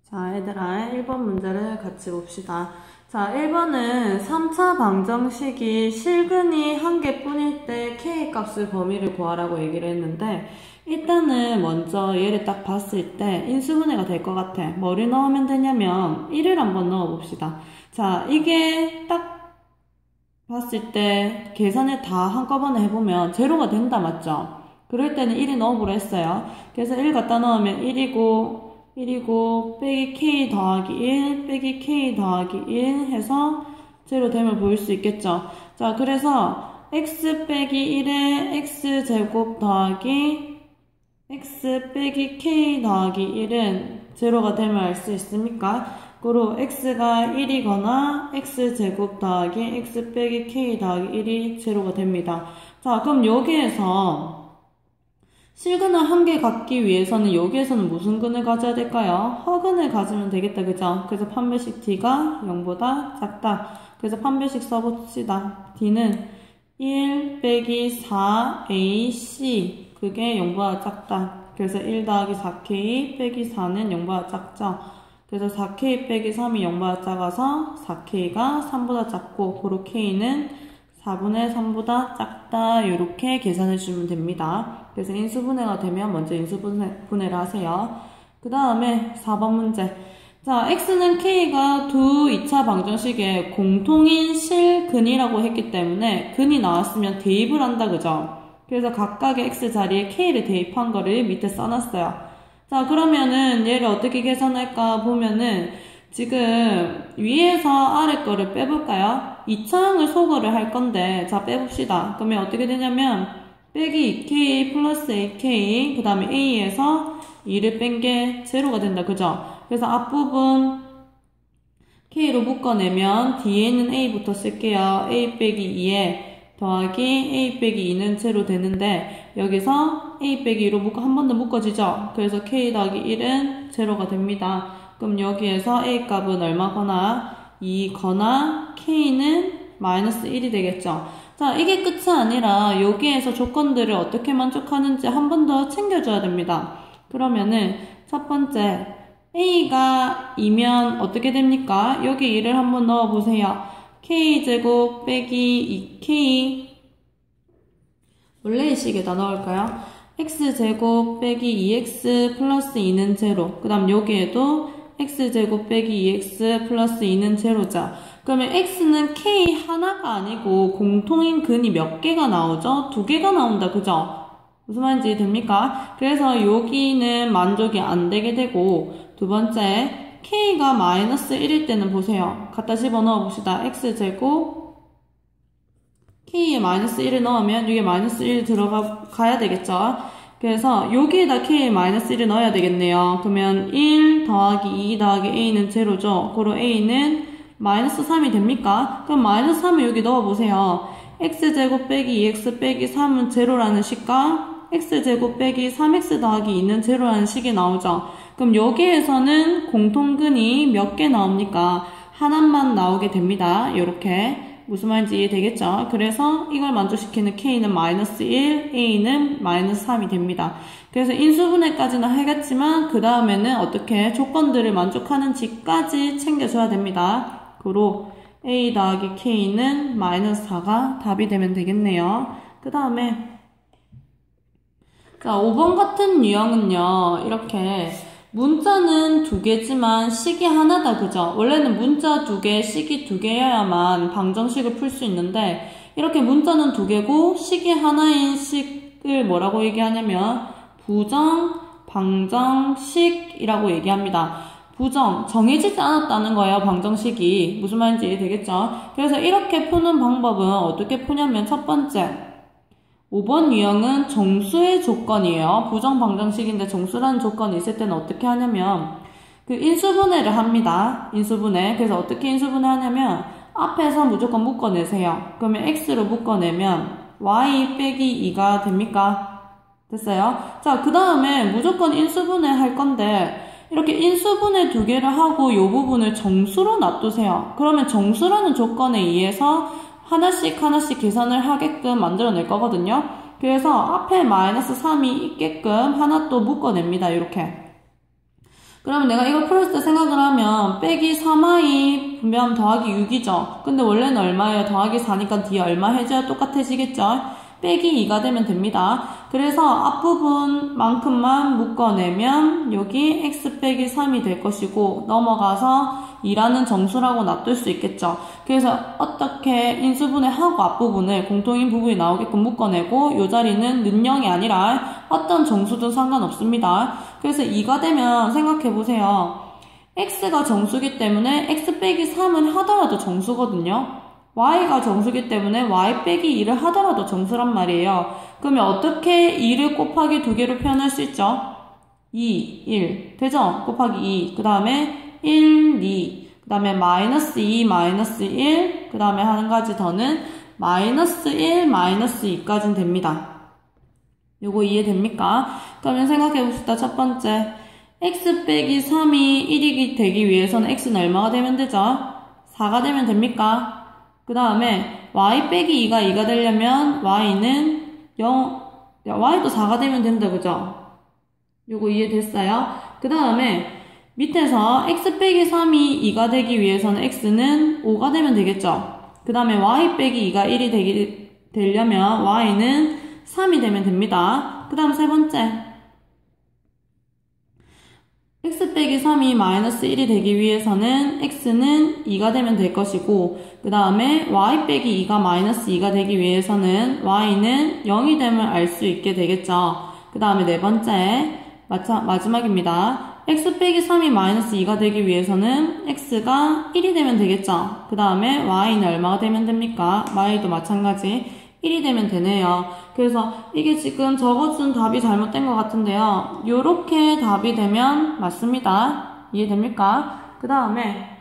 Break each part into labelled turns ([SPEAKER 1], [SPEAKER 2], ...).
[SPEAKER 1] 자, 얘들아, 1번 문제를 같이 봅시다. 자, 1번은 3차 방정식이 실근이 한 개뿐일 때 K값의 범위를 구하라고 얘기를 했는데, 일단은 먼저 얘를 딱 봤을 때 인수분해가 될 것 같아. 뭐를 넣으면 되냐면 1을 한번 넣어봅시다. 자, 이게 딱 봤을 때 계산을 다 한꺼번에 해보면 제로가 된다, 맞죠? 그럴 때는 1을 넣어보라 했어요. 그래서 1 갖다 넣으면 1이고 빼기 K 더하기 1 빼기 K 더하기 1 해서 제로 됨을 보일 수 있겠죠. 자, 그래서 X 빼기 1에 X제곱 더하기 X 빼기 K 더하기 1은 제로가 됨을 알 수 있습니까? 그리고 X가 1이거나 X제곱 더하기 X 빼기 K 더하기 1이 제로가 됩니다. 자, 그럼 여기에서 실근을 한 개 갖기 위해서는 여기에서는 무슨 근을 가져야 될까요? 허근을 가지면 되겠다, 그죠? 그래서 판별식 D가 0보다 작다. 그래서 판별식 써봅시다. D는 1 빼기 4AC, 그게 0보다 작다. 그래서 1 더하기 4K 빼기 4는 0보다 작죠. 그래서 4K 빼기 3이 0보다 작아서 4K가 3보다 작고, 고로 K는 4분의 3보다 작다. 이렇게 계산해 주면 됩니다. 그래서 인수분해가 되면 먼저 인수분해를 하세요. 그 다음에 4번 문제. 자, X는 K가 두 2차 방정식의 공통인 실근이라고 했기 때문에 근이 나왔으면 대입을 한다, 그죠? 그래서 각각의 X 자리에 K를 대입한 거를 밑에 써놨어요. 자, 그러면은 얘를 어떻게 계산할까 보면은 지금 위에서 아래 거를 빼볼까요? 2차항을 소거를 할 건데, 자, 빼봅시다. 그러면 어떻게 되냐면 빼기 2K 플러스 AK, 그 다음에 A에서 2를 뺀 게 제로가 된다, 그죠? 그래서 앞부분 K로 묶어내면 뒤에 있는 A부터 쓸게요. A 빼기 2에 더하기 A 빼기 2는 제로 되는데, 여기서 A 빼기 2로 한 번 더 묶어지죠? 그래서 K 더하기 1은 제로가 됩니다. 그럼 여기에서 A 값은 얼마거나 2거나 K는 마이너스 1이 되겠죠. 자, 이게 끝이 아니라 여기에서 조건들을 어떻게 만족하는지 한 번 더 챙겨줘야 됩니다. 그러면은 첫 번째, A가 2면 어떻게 됩니까? 여기 2를 한번 넣어보세요. K제곱 빼기 2K, 원래의 식에다 넣을까요? X제곱 빼기 2X 플러스 2는 제로. 그 다음 여기에도 X제곱 빼기 2X 플러스 2는 제로죠. 그러면 X는 K 하나가 아니고 공통인 근이 몇 개가 나오죠? 2개가 나온다, 그죠? 무슨 말인지 됩니까? 그래서 여기는 만족이 안 되게 되고, 두 번째, K가 마이너스 1일 때는 보세요. 갖다 집어넣어 봅시다. X제곱, K에 마이너스 1을 넣으면 여기에 마이너스 1 들어가야 되겠죠? 그래서 여기에다 K에 마이너스 1을 넣어야 되겠네요. 그러면 1 더하기 2 더하기 A는 제로죠. 그리고 A는 마이너스 3이 됩니까? 그럼 마이너스 3을 여기 넣어보세요. X제곱 빼기 2X 빼기 3은 제로라는 식과 X제곱 빼기 3X 더하기 2는 제로라는 식이 나오죠. 그럼 여기에서는 공통근이 몇 개 나옵니까? 하나만 나오게 됩니다. 이렇게. 무슨 말인지 이해되겠죠? 그래서 이걸 만족시키는 K는 마이너스 1, A는 마이너스 3이 됩니다. 그래서 인수분해까지는 하겠지만 그 다음에는 어떻게 조건들을 만족하는지까지 챙겨줘야 됩니다. 그로 A 더하기 K는 마이너스 4가 답이 되면 되겠네요. 그 다음에 자, 5번 같은 유형은요, 이렇게 문자는 2개지만 식이 하나다, 그죠? 원래는 문자 2개, 식이 2개여야만 방정식을 풀 수 있는데, 이렇게 문자는 2개고 식이 하나인 식을 뭐라고 얘기하냐면 부정, 방정식이라고 얘기합니다. 부정, 정해지지 않았다는 거예요, 방정식이. 무슨 말인지 이해되겠죠? 그래서 이렇게 푸는 방법은 어떻게 푸냐면 첫 번째, 5번 유형은 정수의 조건이에요. 부정 방정식인데 정수라는 조건이 있을 때는 어떻게 하냐면 그 인수분해를 합니다. 인수분해. 그래서 어떻게 인수분해 하냐면 앞에서 무조건 묶어내세요. 그러면 X로 묶어내면 Y 빼기 2가 됩니까? 됐어요? 자, 그 다음에 무조건 인수분해 할 건데 이렇게 인수분해 2개를 하고 이 부분을 정수로 놔두세요. 그러면 정수라는 조건에 의해서 하나씩 계산을 하게끔 만들어낼 거거든요. 그래서 앞에 마이너스 3이 있게끔 하나 또 묶어냅니다. 이렇게. 그러면 내가 이걸 풀었을 때 생각을 하면 빼기 3i 분배하면 더하기 6이죠. 근데 원래는 얼마예요? 더하기 4니까 뒤에 얼마 해줘야 똑같아지겠죠? 빼기 2가 되면 됩니다. 그래서 앞부분만큼만 묶어내면 여기 x 빼기 3이 될 것이고 넘어가서 2라는 정수라고 놔둘 수 있겠죠. 그래서 어떻게 인수분해하고 앞부분을 공통인 부분이 나오게끔 묶어내고 이 자리는 는영이 아니라 어떤 정수든 상관없습니다. 그래서 2가 되면 생각해보세요. x가 정수기 때문에 x 빼기 3은 하더라도 정수거든요. y가 정수기 때문에 y 빼기 2를 하더라도 정수란 말이에요. 그러면 어떻게 2를 곱하기 2개로 표현할 수 있죠? 2, 1 되죠? 곱하기 2 그 다음에 1, 2 그 다음에 마이너스 2, 마이너스 1 그 다음에 한 가지 더는 마이너스 1, 마이너스 2까지는 됩니다. 요거 이해됩니까? 그러면 생각해봅시다. 첫 번째 x 빼기 3이 1이 되기 위해서는 x는 얼마가 되면 되죠? 4가 되면 됩니까? 그 다음에 y 빼기 2가 2가 되려면 y는 0, y도 4가 되면 된다, 그죠? 요거 이해됐어요? 그 다음에 밑에서 x 빼기 3이 2가 되기 위해서는 x는 5가 되면 되겠죠? 그 다음에 y 빼기 2가 1이 되려면 y는 3이 되면 됩니다. 그 다음 세 번째 x 빼기 3이 마이너스 1이 되기 위해서는 x는 2가 되면 될 것이고 그 다음에 y 빼기 2가 마이너스 2가 되기 위해서는 y는 0이 됨을 알 수 있게 되겠죠. 그 다음에 네 번째 마지막입니다. x 빼기 3이 마이너스 2가 되기 위해서는 x가 1이 되면 되겠죠. 그 다음에 y는 얼마가 되면 됩니까? y도 마찬가지 1이 되면 되네요. 그래서 이게 지금 적어준 답이 잘못된 것 같은데요. 요렇게 답이 되면 맞습니다. 이해됩니까? 그 다음에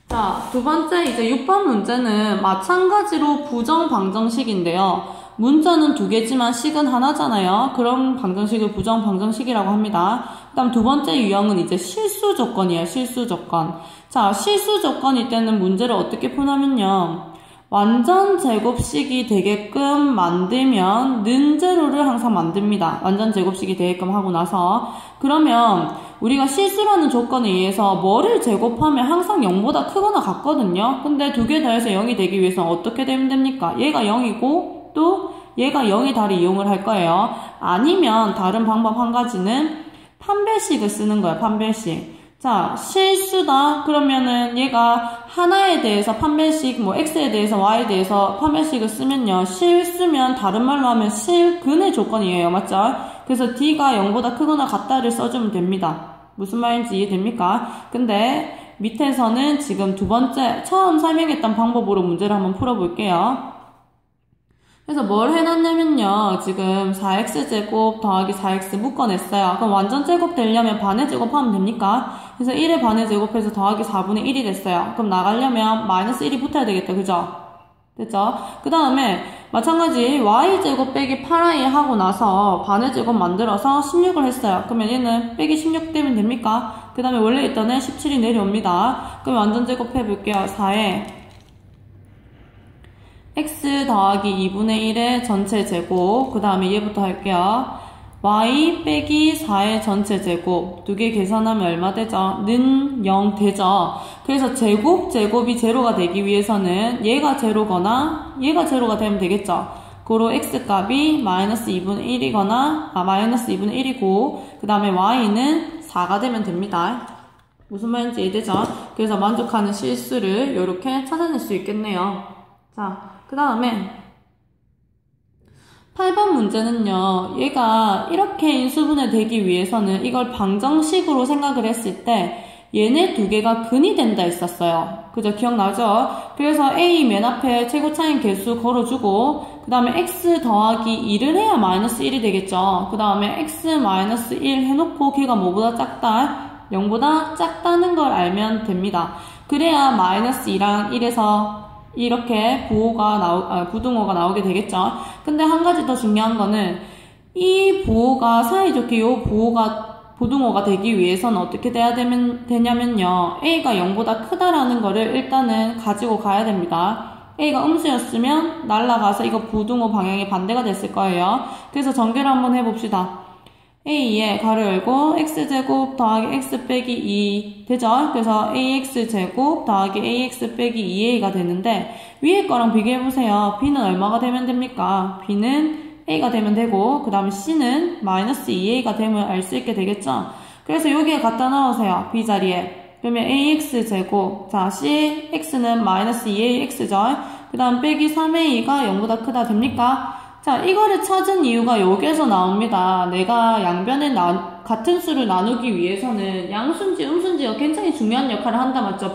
[SPEAKER 1] 자, 두 번째 이제 6번 문제는 마찬가지로 부정방정식인데요. 문자는 두 개지만 식은 하나잖아요. 그런 방정식을 부정방정식이라고 합니다. 그 다음 두 번째 유형은 이제 실수 조건이에요. 실수 조건. 자, 실수 조건일 때는 문제를 어떻게 푸냐면요. 완전 제곱식이 되게끔 만들면 는 제로를 항상 만듭니다. 완전 제곱식이 되게끔 하고 나서 그러면 우리가 실수라는 조건에 의해서 뭐를 제곱하면 항상 0보다 크거나 같거든요. 근데 두 개 더해서 0이 되기 위해서는 어떻게 되면 됩니까? 얘가 0이고 또 얘가 0이 다를 이용을 할 거예요. 아니면 다른 방법 한 가지는 판별식을 쓰는 거예요. 판별식. 자, 실수다. 그러면은 얘가 하나에 대해서 판별식, 뭐 x에 대해서 y에 대해서 판별식을 쓰면요. 실수면 다른 말로 하면 실근의 조건이에요. 맞죠? 그래서 d가 0보다 크거나 같다를 써주면 됩니다. 무슨 말인지 이해됩니까? 근데 밑에서는 지금 두 번째 처음 설명했던 방법으로 문제를 한번 풀어볼게요. 그래서 뭘 해놨냐면요. 지금 4x제곱 더하기 4x 묶어냈어요. 그럼 완전 제곱 되려면 반의 제곱하면 됩니까? 그래서 1의 반의 제곱해서 더하기 4분의 1이 됐어요. 그럼 나가려면 마이너스 1이 붙어야 되겠다. 그죠? 됐죠? 그 다음에 마찬가지 y제곱 빼기 8i 하고 나서 반의 제곱 만들어서 16을 했어요. 그러면 얘는 빼기 16 되면 됩니까? 그 다음에 원래 있던 애 17이 내려옵니다. 그럼 완전 제곱 해볼게요. 4에 x 더하기 2분의 1의 전체 제곱 그 다음에 얘부터 할게요. y 빼기 4의 전체 제곱 두 개 계산하면 얼마 되죠? 는 0 되죠? 그래서 제곱이 제로가 되기 위해서는 얘가 제로거나 얘가 제로가 되면 되겠죠? 고로 x값이 마이너스 2분의 1이거나 마이너스 2분의 1이고 그 다음에 y는 4가 되면 됩니다. 무슨 말인지 이해되죠? 그래서 만족하는 실수를 이렇게 찾아낼 수 있겠네요. 자, 그 다음에 8번 문제는요. 얘가 이렇게 인수분해 되기 위해서는 이걸 방정식으로 생각을 했을 때 얘네 두 개가 근이 된다 했었어요. 그죠? 기억나죠? 그래서 A 맨 앞에 최고차인 개수 걸어주고 그 다음에 x 더하기 2를 해야 마이너스 1이 되겠죠. 그 다음에 x 마이너스 1 해놓고 걔가 뭐보다 작다? 0보다 작다는 걸 알면 됩니다. 그래야 마이너스 2랑 1에서 이렇게 부등호가 나오게 되겠죠. 근데 한 가지 더 중요한 거는 이 부호가 사이좋게 요 부등호가 되기 위해서는 어떻게 돼야 되냐면요. A가 0보다 크다라는 거를 일단은 가지고 가야 됩니다. A가 음수였으면 날아가서 이거 부등호 방향이 반대가 됐을 거예요. 그래서 전개를 한번 해봅시다. a에 가로 열고 x제곱 더하기 x 빼기 2 되죠? 그래서 ax제곱 더하기 ax 빼기 2a가 되는데 위에 거랑 비교해보세요. b는 얼마가 되면 됩니까? b는 a가 되면 되고 그 다음에 c는 마이너스 2a가 되면 알 수 있게 되겠죠? 그래서 여기에 갖다 넣으세요. b 자리에. 그러면 ax제곱 자 c x는 마이너스 2ax죠? 그 다음 빼기 3a가 0보다 크다 됩니까? 자, 이거를 찾은 이유가 여기에서 나옵니다. 내가 양변에 같은 수를 나누기 위해서는 양수인지 음수인지가 굉장히 중요한 역할을 한다, 맞죠?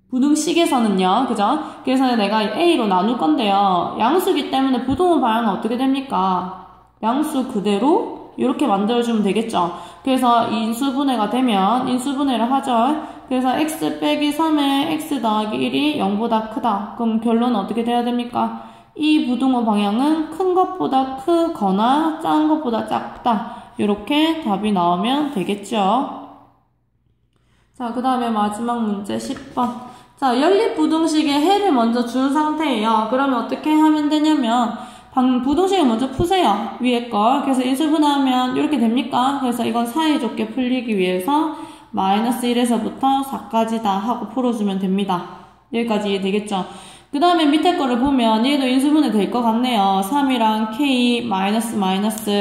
[SPEAKER 1] 부등식에서는요, 그죠? 그래서 내가 A로 나눌 건데요. 양수기 때문에 부등호 방향은 어떻게 됩니까? 양수 그대로 이렇게 만들어주면 되겠죠? 그래서 인수분해가 되면 인수분해를 하죠. 그래서 x 빼기 3에 x 더하기 1이 0보다 크다. 그럼 결론은 어떻게 돼야 됩니까? 이 부등호 방향은 큰 것보다 크거나 작은 것보다 작다. 이렇게 답이 나오면 되겠죠. 자, 그 다음에 마지막 문제 10번. 자, 연립부등식의 해를 먼저 준 상태예요. 그러면 어떻게 하면 되냐면 부등식을 먼저 푸세요. 위에 걸. 그래서 인수분해하면 이렇게 됩니까? 그래서 이건 사이좋게 풀리기 위해서 마이너스 1에서부터 4까지다 하고 풀어주면 됩니다. 여기까지 이해되겠죠? 그 다음에 밑에 거를 보면 얘도 인수분해 될 것 같네요. 3이랑 k 마이너스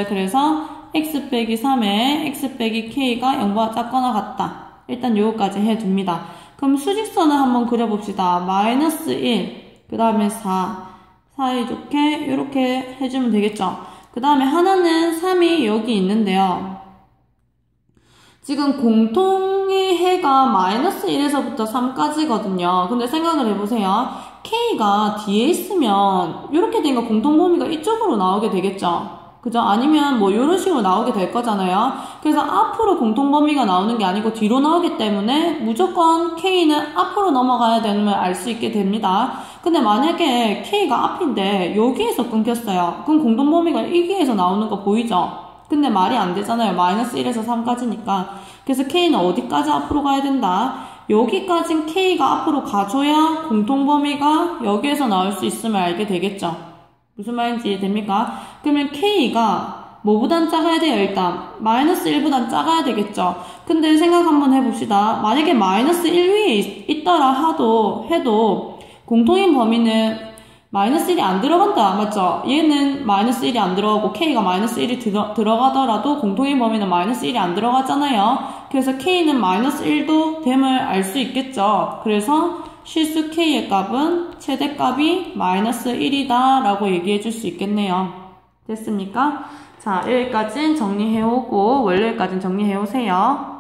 [SPEAKER 1] 그래서 x 빼기 3에 x 빼기 k가 0보다 작거나 같다. 일단 요거까지 해줍니다. 그럼 수직선을 한번 그려봅시다. 마이너스 1, 그 다음에 4 사이좋게 이렇게 해주면 되겠죠. 그 다음에 하나는 3이 여기 있는데요. 지금 공통의 해가 마이너스 1에서부터 3까지거든요. 근데 생각을 해보세요. K가 뒤에 있으면 이렇게 되니까 공통범위가 이쪽으로 나오게 되겠죠. 그죠? 아니면 뭐 이런 식으로 나오게 될 거잖아요. 그래서 앞으로 공통범위가 나오는 게 아니고 뒤로 나오기 때문에 무조건 K는 앞으로 넘어가야 되는 걸 알 수 있게 됩니다. 근데 만약에 K가 앞인데 여기에서 끊겼어요. 그럼 공통범위가 여기에서 나오는 거 보이죠? 근데 말이 안 되잖아요. 마이너스 1에서 3까지니까. 그래서 K는 어디까지 앞으로 가야 된다? 여기까진 K가 앞으로 가줘야 공통범위가 여기에서 나올 수 있음을 알게 되겠죠. 무슨 말인지 이해됩니까? 그러면 K가 뭐보단 작아야 돼요, 일단? 마이너스 1보단 작아야 되겠죠. 근데 생각 한번 해봅시다. 만약에 마이너스 1 위에 있더라 해도 공통인 범위는 마이너스 1이 안 들어간다. 맞죠? 얘는 마이너스 1이 안 들어가고 K가 마이너스 1이 들어가더라도 공통인 범위는 마이너스 1이 안 들어가잖아요. 그래서 K는 마이너스 1도 됨을 알 수 있겠죠. 그래서 실수 K의 값은 최대값이 마이너스 1이다 라고 얘기해 줄 수 있겠네요. 됐습니까? 자, 여기까지는 정리해오고 월요일까지는 정리해오세요.